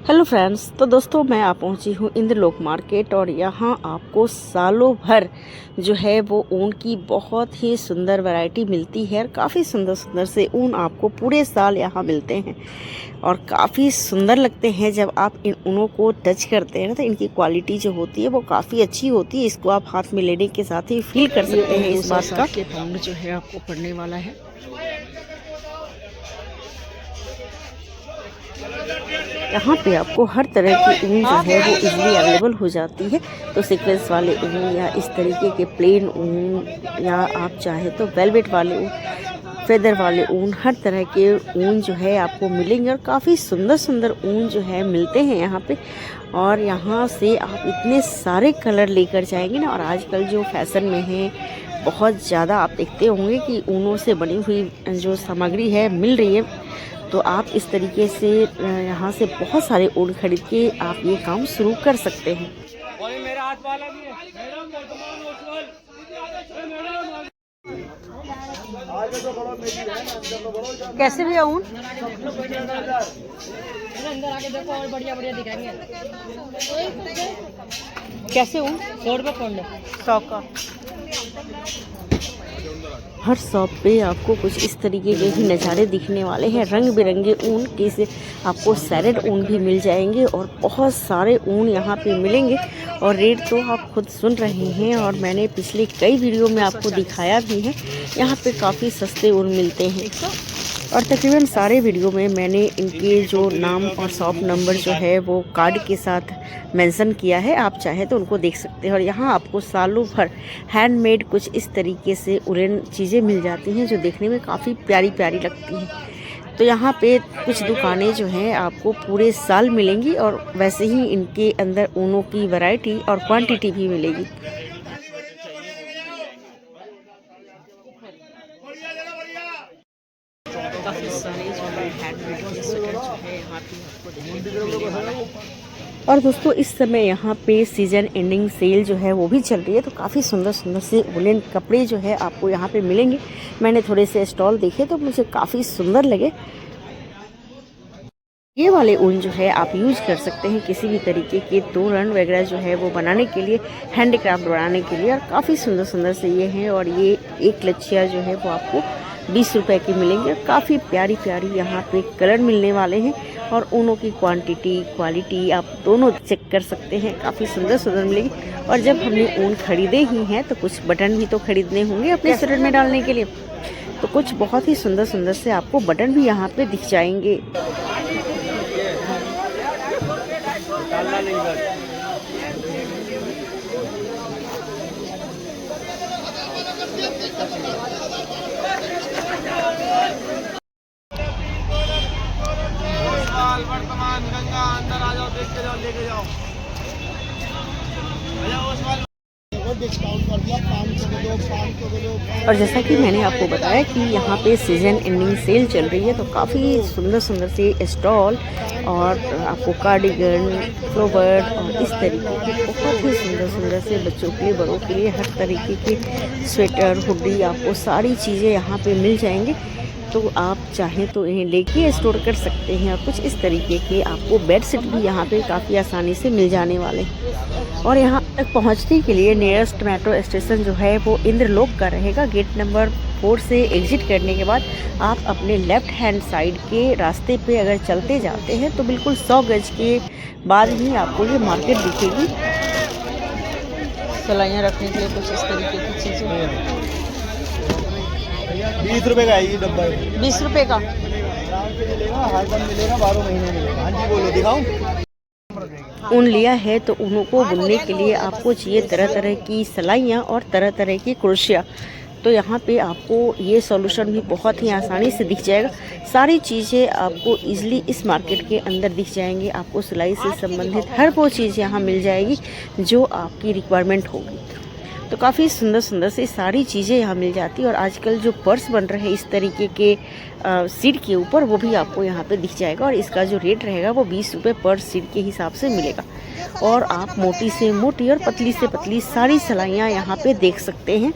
Hello friends, तो दोस्तों मैं आ पहुंची हूँ इंद्रलोक मार्केट और यहाँ आपको सालों भर जो है वो ऊन की बहुत ही सुंदर वैरायटी मिलती है। काफ़ी सुंदर सुंदर से ऊन आपको पूरे साल यहाँ मिलते हैं और काफ़ी सुंदर लगते हैं। जब आप इन ऊनों को टच करते हैं ना तो इनकी क्वालिटी जो होती है वो काफ़ी अच्छी होती है। इसको आप हाथ में लेने के साथ ही फील कर सकते हैं इस बात का। पाउंड जो है आपको पड़ने वाला है। यहाँ पे आपको हर तरह की ऊन जो है वो इजीली अवेलेबल हो जाती है। तो सीक्वेंस वाले ऊन या इस तरीके के प्लेन ऊन या आप चाहे तो वेलवेट वाले ऊन, फेदर वाले ऊन, हर तरह के ऊन जो है आपको मिलेंगे और काफ़ी सुंदर सुंदर ऊन जो है मिलते हैं यहाँ पे। और यहाँ से आप इतने सारे कलर लेकर जाएंगे ना। और आजकल जो फैशन में है बहुत ज़्यादा आप देखते होंगे कि ऊनों से बनी हुई जो सामग्री है मिल रही है। तो आप इस तरीके से यहाँ से बहुत सारे ऊन खरीद के आप ये काम शुरू कर सकते हैं। कैसे भी ऊन अंदर आके देखो और बढ़िया बढ़िया दिखाएंगे। कैसे ऊन 100 रुपये पौंड 100 का। हर शॉप पे आपको कुछ इस तरीके के ही नज़ारे दिखने वाले हैं। रंग बिरंगे ऊन के से आपको सैरेड ऊन भी मिल जाएंगे और बहुत सारे ऊन यहाँ पे मिलेंगे। और रेट तो आप खुद सुन रहे हैं और मैंने पिछले कई वीडियो में आपको दिखाया भी है। यहाँ पे काफ़ी सस्ते ऊन मिलते हैं और तकरीबन सारे वीडियो में मैंने इनके जो नाम और शॉप नंबर जो है वो कार्ड के साथ मेंशन किया है। आप चाहे तो उनको देख सकते हैं। और यहाँ आपको सालों भर हैंडमेड कुछ इस तरीके से उलन चीज़ें मिल जाती हैं जो देखने में काफ़ी प्यारी प्यारी लगती हैं। तो यहाँ पे कुछ दुकानें जो हैं आपको पूरे साल मिलेंगी और वैसे ही इनके अंदर ऊनों की वैरायटी और क्वांटिटी भी मिलेगी। काफ़ी सारे जो है हैंडमेड के स्वेटर जो है यहाँ पे आपको देखने को मिलने वाला है। और दोस्तों इस समय यहाँ पे सीजन एंडिंग सेल जो है वो भी चल रही है। तो काफ़ी सुंदर सुंदर से वुलन कपड़े जो है आपको यहाँ पे मिलेंगे। मैंने थोड़े से स्टॉल देखे तो मुझे काफ़ी सुंदर लगे। ये वाले ऊन जो है आप यूज कर सकते हैं किसी भी तरीके के तोरण वगैरह जो है वो बनाने के लिए, हैंडीक्राफ्ट बनाने के लिए। और काफ़ी सुंदर सुंदर से ये हैं। और ये एक लच्छिया जो है वो आपको 20 रुपए की मिलेंगे। काफ़ी प्यारी प्यारी यहाँ पे कलर मिलने वाले हैं और ऊनों की क्वांटिटी क्वालिटी आप दोनों चेक कर सकते हैं। काफ़ी सुंदर सुंदर मिलेगी। और जब हमने ऊन खरीदे ही हैं तो कुछ बटन भी तो खरीदने होंगे अपने स्वेटर में डालने के लिए। तो कुछ बहुत ही सुंदर सुंदर से आपको बटन भी यहाँ पे दिख जाएंगे। वर्तमान गंगा अंदर आ जाओ, देख के जाओ, लेके जाओ। और जैसा कि मैंने आपको बताया कि यहाँ पे सीजन एंडिंग सेल चल रही है। तो काफ़ी सुंदर सुंदर से स्टॉल और आपको कार्डिगन, फ्लोवर और इस तरीके के बहुत ही सुंदर सुंदर से बच्चों के लिए, बड़ों के लिए हर तरीके के स्वेटर, हुडी, आपको सारी चीज़ें यहाँ पे मिल जाएंगी। तो आप चाहें तो इन्हें लेके स्टोर कर सकते हैं। और कुछ इस तरीके के आपको बेडशीट भी यहाँ पे काफ़ी आसानी से मिल जाने वाले हैं। और यहाँ तक पहुँचने के लिए नियरेस्ट मेट्रो स्टेशन जो है वो इंद्रलोक का रहेगा। गेट नंबर 4 से एग्ज़िट करने के बाद आप अपने लेफ़्ट हैंड साइड के रास्ते पे अगर चलते जाते हैं तो बिल्कुल 100 गज के बाद ही आपको ये मार्केट दिखेगी। सलाइयाँ रखने के लिए कुछ इस तरीके की चीज़ें। 20 रुपए का है ये डब्बा। 20 रुपए का हर दिन मिलेगा, 12 महीने मिलेगा। हाँ जी बोलो, दिखाऊं। ऊन लिया है तो ऊनों को बुनने के लिए आपको चाहिए तरह तरह की सलाइयाँ और तरह तरह की कुर्सियाँ। तो यहाँ पे आपको ये सॉल्यूशन भी बहुत ही आसानी से दिख जाएगा। सारी चीज़ें आपको इजीली इस मार्केट के अंदर दिख जाएंगी। आपको सिलाई से संबंधित हर वो चीज़ यहाँ मिल जाएगी जो आपकी रिक्वायरमेंट होगी। तो काफ़ी सुंदर सुंदर से सारी चीज़ें यहाँ मिल जाती है। और आजकल जो पर्स बन रहे हैं इस तरीके के सीट के ऊपर, वो भी आपको यहाँ पे दिख जाएगा। और इसका जो रेट रहेगा वो 20 रुपये पर सीट के हिसाब से मिलेगा। और आप मोटी से मोटी और पतली से पतली सारी सिलाइयाँ यहाँ पे देख सकते हैं।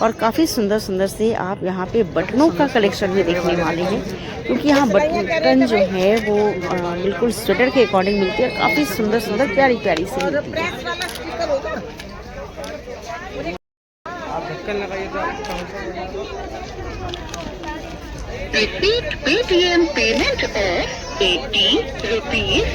और काफ़ी सुंदर सुंदर से आप यहाँ पे बटनों का कलेक्शन भी देखने वाले हैं, क्योंकि यहाँ बटन जो है वो बिल्कुल स्वेटर के अकॉर्डिंग मिलती है। काफ़ी सुंदर सुंदर प्यारी प्यारी से मिलती है। Repeat Paytm payment of 80 rupees.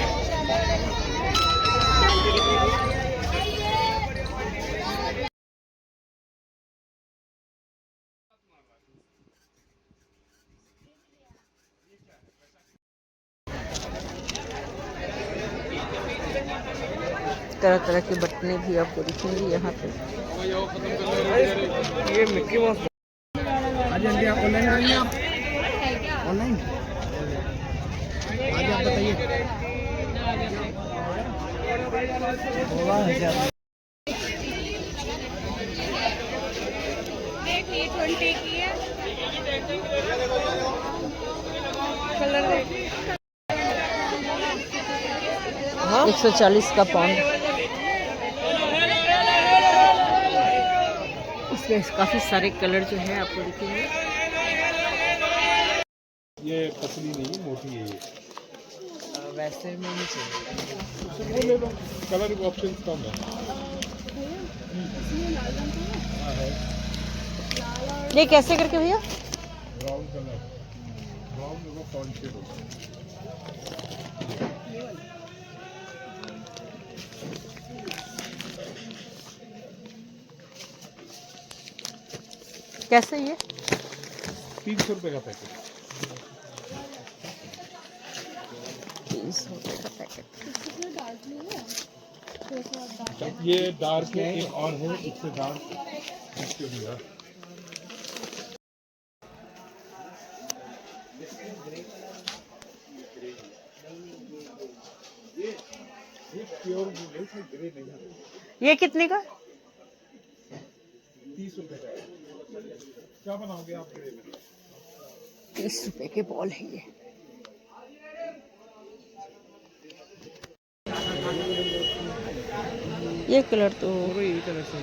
तरह तरह के बटने भी आपको दिखेंगे यहाँ पे। ये मिक्की माउस आज आप ऑनलाइन करेंगे, आप ऑनलाइन आज आप बताइए। हाँ? 140 का पाउंड। इसमें काफ़ी सारे कलर जो है आपको दिखेंगे। ये पतली नहीं है, मोटी है ये। वैसे में नहीं चाहिए, वो ले लो, कलर ऑप्शन कम है। हाँ है, ये कैसे करके भैया? ब्राउन कलर, ब्राउन देखो कौन से हो। कैसे ये? 300 रुपये का पैकेट। 300 रुपये का पैकेट। ये डार्क है, एक और है इससे डार्क, इसके भी है। ये प्योर वुल है, ग्रे नहीं है। ये कितने का? 30 रुपये का है। क्या बनाओगे आप ग्रे में? 30 रुपये के बॉल है ये। ये कलर तो यही कलर से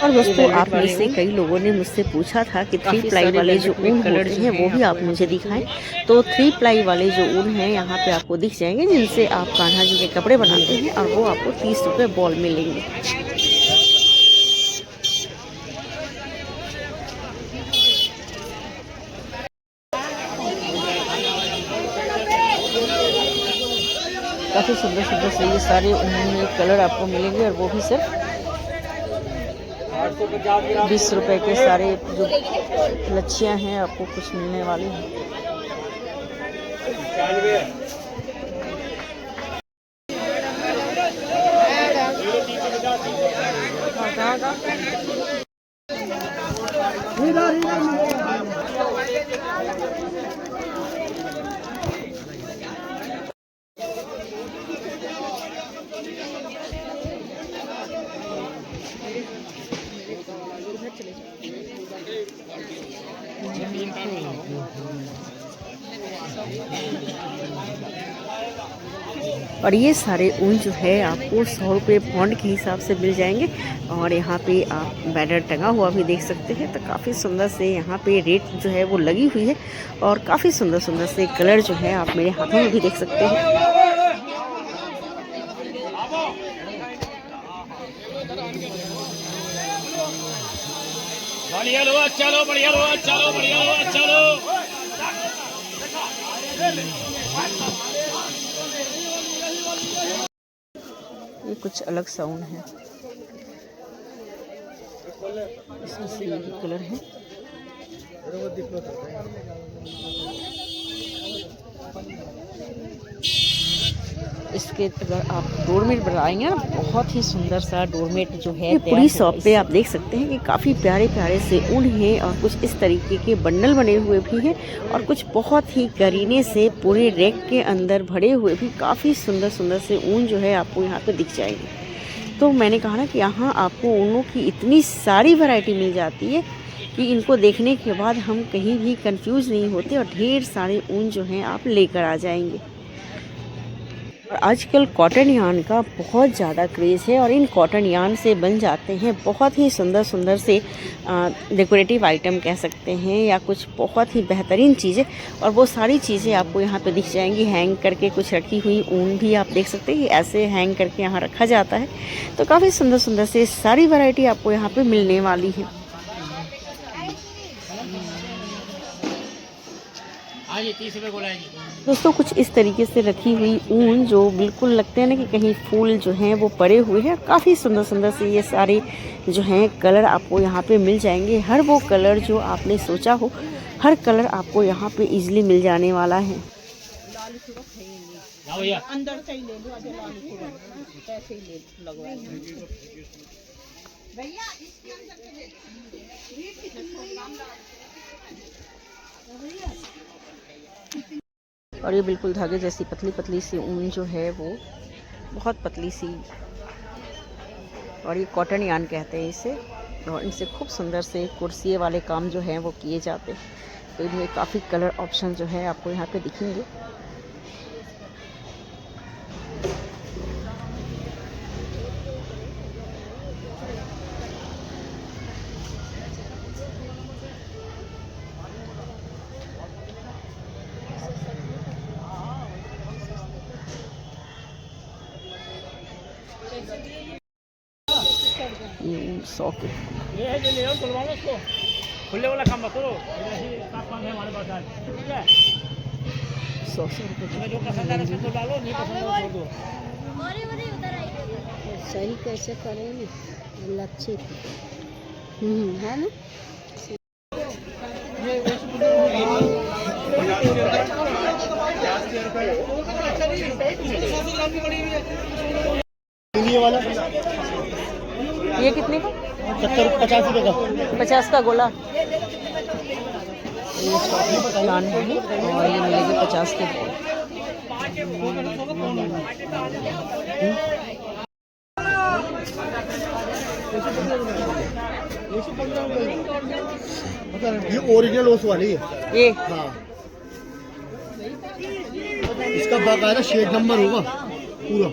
और दोस्तों आप में से कई लोगों ने मुझसे पूछा था कि 3 प्लाई वाले जो ऊन कलर हैं वो भी आप मुझे दिखाएं। तो 3 प्लाई वाले जो ऊन हैं यहाँ पे आपको दिख जाएंगे, जिनसे आप कान्हा जी के कपड़े बनाते हैं, और वो आपको 30 रुपये बॉल मिलेंगे। काफ़ी सुंदर सुंदर से ये सारे ऊन में कलर आपको मिलेंगे, और वो भी सिर्फ 20 रुपए के सारे जो लच्छियाँ हैं आपको कुछ मिलने वाली हैं। और ये सारे ऊन जो है आपको 100 रुपये पौंड के हिसाब से मिल जाएंगे। और यहाँ पे आप बैनर टंगा हुआ भी देख सकते हैं। तो काफ़ी सुंदर से यहाँ पे रेट जो है वो लगी हुई है, और काफ़ी सुंदर सुंदर से कलर जो है आप मेरे हाथों में भी देख सकते हैं। बढ़िया लो, चलो बढ़िया लो, चलो बढ़िया लो, चलो। ये कुछ अलग साउंड है, इसमें से ये भी कलर है। इसके अगर आप डोरमेट बनाएंगे ना, बहुत ही सुंदर सा डोरमेट जो है पूरी शॉप पे आप देख सकते हैं कि काफ़ी प्यारे प्यारे से ऊन हैं, और कुछ इस तरीके के बंडल बने हुए भी हैं, और कुछ बहुत ही करीने से पूरे रैक के अंदर भरे हुए भी काफ़ी सुंदर सुंदर से ऊन जो है आपको यहाँ पे दिख जाएंगे। तो मैंने कहा ना कि यहाँ आपको ऊनों की इतनी सारी वैरायटी मिल जाती है कि इनको देखने के बाद हम कहीं भी कंफ्यूज नहीं होते, और ढेर सारे ऊन जो हैं आप लेकर आ जाएंगे। और आजकल कॉटन यार्न का बहुत ज़्यादा क्रेज़ है और इन कॉटन यार्न से बन जाते हैं बहुत ही सुंदर सुंदर से डेकोरेटिव आइटम कह सकते हैं या कुछ बहुत ही बेहतरीन चीज़ें। और वो सारी चीज़ें आपको यहाँ पे दिख जाएंगी हैंग करके। कुछ रखी हुई ऊन भी आप देख सकते हैं, ऐसे हैंग करके यहाँ रखा जाता है। तो काफ़ी सुंदर सुंदर से सारी वैरायटी आपको यहाँ पे मिलने वाली है। दोस्तों कुछ इस तरीके से रखी हुई ऊन जो बिल्कुल लगते हैं ना कि कहीं फूल जो हैं वो पड़े हुए हैं। काफ़ी सुंदर सुंदर से ये सारे जो हैं कलर आपको यहाँ पे मिल जाएंगे। हर वो कलर जो आपने सोचा हो, हर कलर आपको यहाँ पे इजीली मिल जाने वाला है। और ये बिल्कुल धागे जैसी पतली पतली सी ऊन जो है वो बहुत पतली सी, और ये कॉटन यार्न कहते हैं इसे। और इनसे खूब सुंदर से कुर्सिये वाले काम जो है वो किए जाते हैं। तो इनमें काफ़ी कलर ऑप्शन जो है आपको यहाँ पे दिखेंगे। ये 100 के ये है जो ले आओ, खुलवा लो उसको। खुले वाला काम मत करो, ऐसे तापमान है हमारे पास आज, ठीक है। 100 रुपये तुम्हें जो पसंद आ रहा है उसको डालो, नहीं पसंद है छोड़ दो। सही कैसे करेंगे लच्छे है ना। ये वाला ये कितने का? 50 रुपये का। 50 का गोला। ये प्लान है और ये मिलेगी 50 के गोल। ये ओरिजिनल ओस वाली है ये हाँ। इसका बाकायदा शेड नंबर होगा पूरा,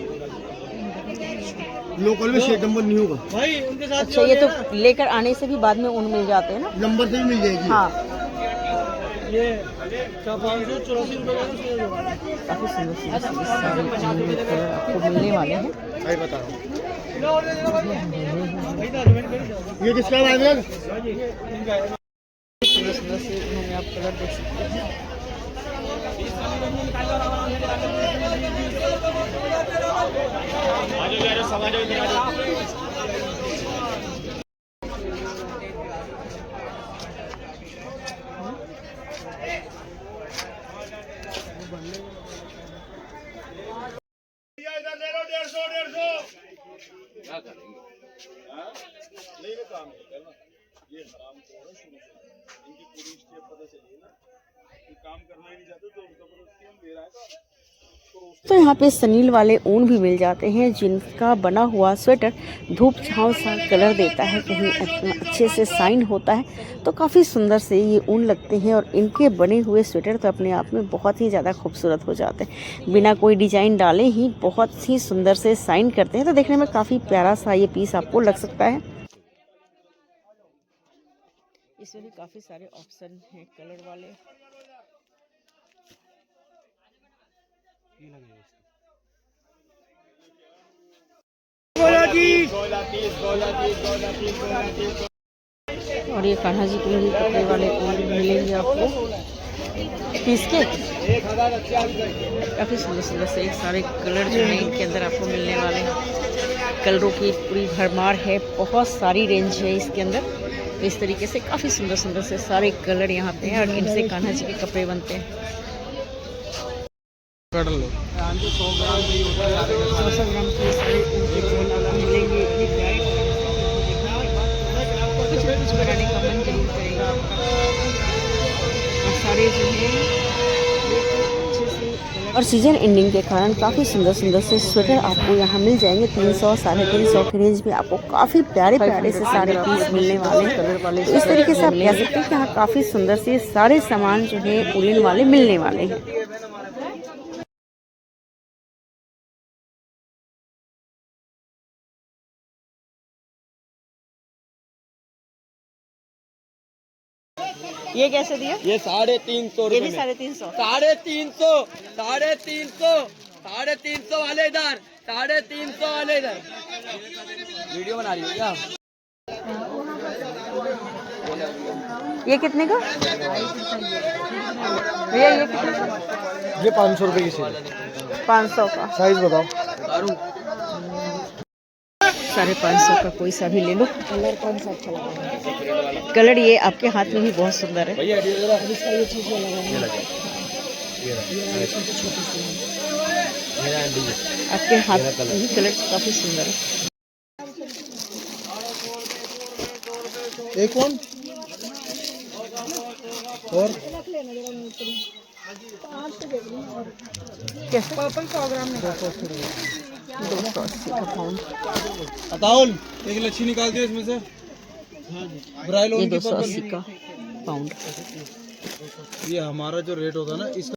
लोकल में शेड नंबर नहीं होगा भाई उनके साथ। अच्छा, ये तो लेकर आने से भी बाद में ऊन मिल जाते हैं ना, नंबर से भी मिल जाएगी। हाँ ये 584 रुपये काफ़ी सुंदर सुंदर सारे कलर आपको मिलने वाले हैं। भाई बता रहा हूँ। ये किसका है? सुंदर सुंदर से उन्होंने आप कलर देख सकते हैं। इधर ले लो 150 क्या करेंगे? नहीं वो काम है करना, ये हराम खोर है शुरू से, इनकी पूरी स्टेप पता चली ना, ये काम करना ही नहीं चाहते तो जबरदस्ती हम ले रहा है। तो यहाँ पे सनील वाले ऊन भी मिल जाते हैं जिनका बना हुआ स्वेटर धूप छांव सा कलर देता है, कहीं अच्छे से साइन होता है। तो काफ़ी सुंदर से ये ऊन लगते हैं और इनके बने हुए स्वेटर तो अपने आप में बहुत ही ज़्यादा खूबसूरत हो जाते हैं। बिना कोई डिजाइन डाले ही बहुत ही सुंदर से साइन करते हैं। तो देखने में काफ़ी प्यारा सा ये पीस आपको लग सकता है। इसमें भी काफ़ी सारे ऑप्शन हैं कलर वाले। और ये कान्हा जी के लिए कपड़े वाले ऊन मिलेंगे आपको पीस के। काफ़ी सुंदर सुंदर से सारे कलर जो हैं इनके अंदर आपको मिलने वाले हैं। कलरों की पूरी भरमार है, बहुत सारी रेंज है इसके अंदर। तो इस तरीके से काफ़ी सुंदर सुंदर से सारे कलर यहाँ पे हैं और इनसे कान्हा जी के कपड़े बनते हैं। कर लो 100 ग्राम के सारे मिलेंगे। कुछ बनाने का मन जरूर करेगा आपका। और सारे जो हैं और सीजन एंडिंग के कारण काफ़ी सुंदर सुंदर से स्वेटर आपको यहाँ मिल जाएंगे। 300 350 के रेंज में आपको काफ़ी प्यारे प्यारे से सारे पीस मिलने वाले हैं कलर वाले। तो इस तरीके से आप कह सकते हैं कि यहाँ काफ़ी सुंदर से सारे सामान जो है उलन वाले मिलने वाले हैं। ये कैसे दिया? ये 350 ये रुपए भी में। 350। 350 वाले इधर, 350 वाले इधर। वीडियो बना रही हो क्या? ये कितने का भैया? ये कितने का? ये 500 रुपए की सेल। 500 का। साइज बताओ। 550 का कोई सा भी ले लो। कलर कौन सा अच्छा लगा? कलर ये आपके हाथ में भी बहुत सुंदर है। भैया इसका ये चीज आपके हाथ में भी कलर काफी सुंदर है। एक कौन और कैसे? 280 का पाउंड। अताउल एक लच्छी निकाल दियो इसमें से। ब्राइल ये ओन की 280 का पाउंड। ये हमारा जो रेट होता है ना इसका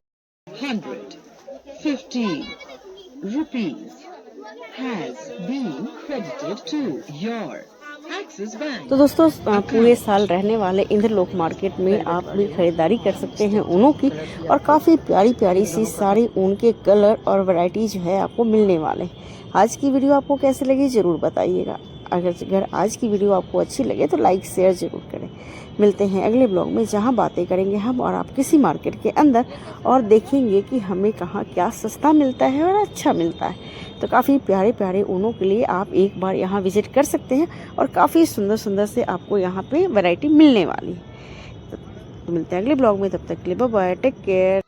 150 rupees has been credited to your Axis Bank. तो दोस्तों पूरे साल रहने वाले इंद्रलोक मार्केट में आप भी खरीदारी कर सकते हैं ऊनों की, और काफ़ी प्यारी प्यारी सी सारी ऊन के कलर और वैरायटी जो है आपको मिलने वाले। आज की वीडियो आपको कैसी लगी ज़रूर बताइएगा। अगर आज की वीडियो आपको अच्छी लगे तो लाइक शेयर ज़रूर करें। मिलते हैं अगले ब्लॉग में, जहां बातें करेंगे हम और आप किसी मार्केट के अंदर, और देखेंगे कि हमें कहाँ क्या सस्ता मिलता है और अच्छा मिलता है। तो काफ़ी प्यारे प्यारे ऊनों के लिए आप एक बार यहाँ विज़िट कर सकते हैं, और काफ़ी सुंदर सुंदर से आपको यहाँ पे वैरायटी मिलने वाली है। तो मिलते हैं अगले ब्लॉग में, तब तक के लिए बाय बाय, टेक केयर।